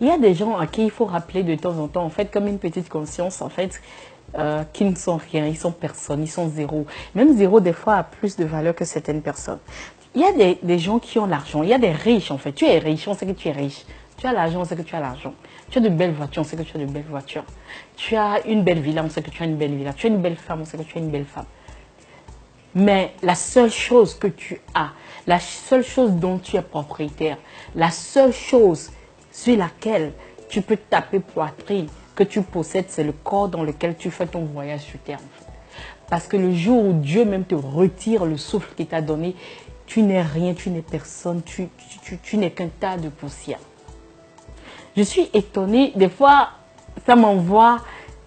Il y a des gens à qui il faut rappeler de temps en temps, en fait, comme une petite conscience, en fait, qui ne sont rien, ils sont personne, ils sont zéro. Même zéro, des fois, a plus de valeur que certaines personnes. Il y a des gens qui ont l'argent, il y a des riches, en fait. Tu es riche, on sait que tu es riche. Tu as l'argent, on sait que tu as l'argent. Tu as de belles voitures, on sait que tu as de belles voitures. Tu as une belle villa, on sait que tu as une belle villa. Tu as une belle femme, on sait que tu as une belle femme. Mais la seule chose que tu as, la seule chose dont tu es propriétaire, la seule chose sur laquelle tu peux taper poitrine, que tu possèdes, c'est le corps dans lequel tu fais ton voyage sur terre. En fait. Parce que le jour où Dieu même te retire le souffle qu'il t'a donné, tu n'es rien, tu n'es personne, tu n'es qu'un tas de poussière. Je suis étonnée, des fois, ça m'envoie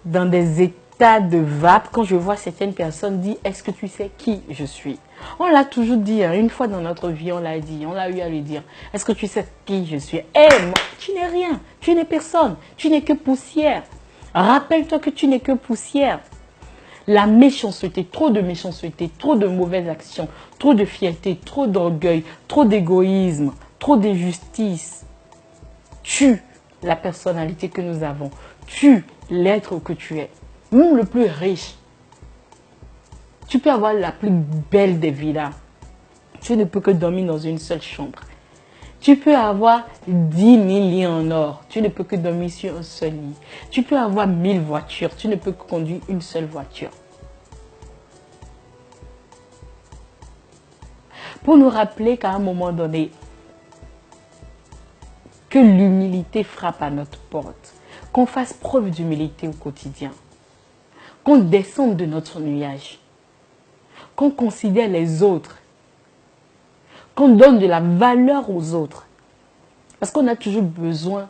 dans des états de vape quand je vois certaines personnes dire « Est-ce que tu sais qui je suis ?» On l'a toujours dit, hein, une fois dans notre vie, on l'a dit, on l'a eu à lui dire « Est-ce que tu sais qui je suis ?» Eh, moi, tu n'es rien, tu n'es personne, tu n'es que poussière. Rappelle-toi que tu n'es que poussière. La méchanceté, trop de mauvaises actions, trop de fierté, trop d'orgueil, trop d'égoïsme, trop d'injustice tue la personnalité que nous avons, tue l'être que tu es. Même le plus riche, tu peux avoir la plus belle des villas. Tu ne peux que dormir dans une seule chambre. Tu peux avoir 10 000 lits en or. Tu ne peux que dormir sur un seul lit. Tu peux avoir 1000 voitures. Tu ne peux que conduire une seule voiture. Pour nous rappeler qu'à un moment donné, que l'humilité frappe à notre porte. Qu'on fasse preuve d'humilité au quotidien. Qu'on descende de notre nuage. Qu'on considère les autres. Qu'on donne de la valeur aux autres. Parce qu'on a toujours besoin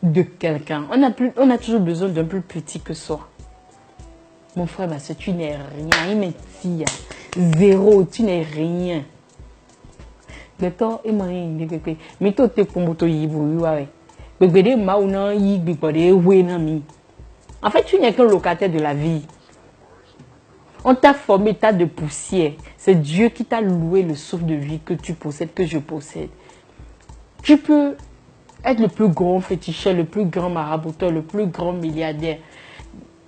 de quelqu'un. On a toujours besoin d'un plus petit que soi. Mon frère, ma soeur, tu n'es rien. Il me tire. Zéro, tu n'es rien. En fait, tu n'es qu'un locataire de la vie. On t'a formé tas de poussière. C'est Dieu qui t'a loué le souffle de vie que tu possèdes, que je possède. Tu peux être le plus grand féticheur, le plus grand marabouteur, le plus grand milliardaire.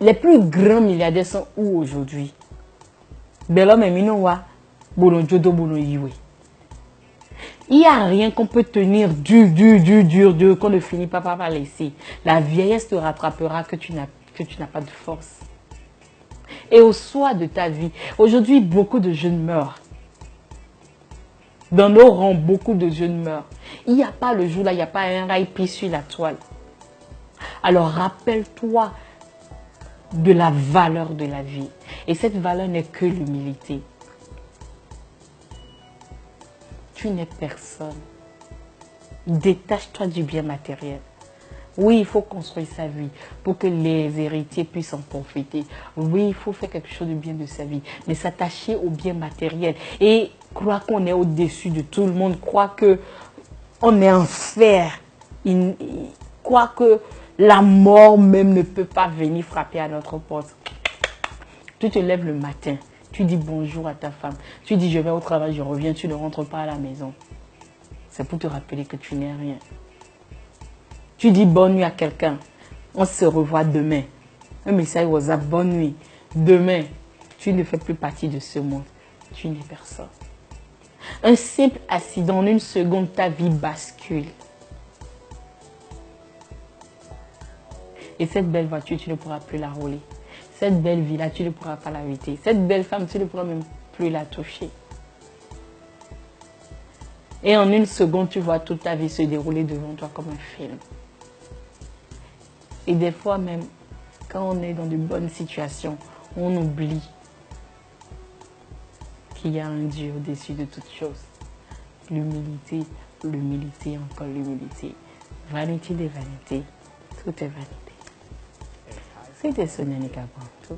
Les plus grands milliardaires sont où aujourd'hui? Il n'y a rien qu'on peut tenir dur, qu'on ne finit pas par laisser. La vieillesse te rattrapera que tu n'as pas de force. Et au soir de ta vie, aujourd'hui, beaucoup de jeunes meurent. Dans nos rangs, beaucoup de jeunes meurent. Il n'y a pas le jour là, il n'y a pas un rail pris sur la toile. Alors rappelle-toi de la valeur de la vie. Et cette valeur n'est que l'humilité. Tu n'es personne. Détache-toi du bien matériel. Oui, il faut construire sa vie pour que les héritiers puissent en profiter. Oui, il faut faire quelque chose de bien de sa vie, mais s'attacher au bien matériel et croire qu'on est au-dessus de tout le monde, croire qu'on est en fer, croire que la mort même ne peut pas venir frapper à notre porte. Tu te lèves le matin, tu dis bonjour à ta femme, tu dis je vais au travail, je reviens, tu ne rentres pas à la maison. C'est pour te rappeler que tu n'es rien. Tu dis bonne nuit à quelqu'un. On se revoit demain. Un message WhatsApp, bonne nuit. Demain, tu ne fais plus partie de ce monde. Tu n'es personne. Un simple accident, en une seconde, ta vie bascule. Et cette belle voiture, tu ne pourras plus la rouler. Cette belle villa, tu ne pourras pas l'habiter. Cette belle femme, tu ne pourras même plus la toucher. Et en une seconde, tu vois toute ta vie se dérouler devant toi comme un film. Et des fois même, quand on est dans de bonnes situations, on oublie qu'il y a un Dieu au-dessus de toutes choses. L'humilité, l'humilité, encore l'humilité. Vanité des vanités, tout est vanité. C'était Sonia Nika Brantou.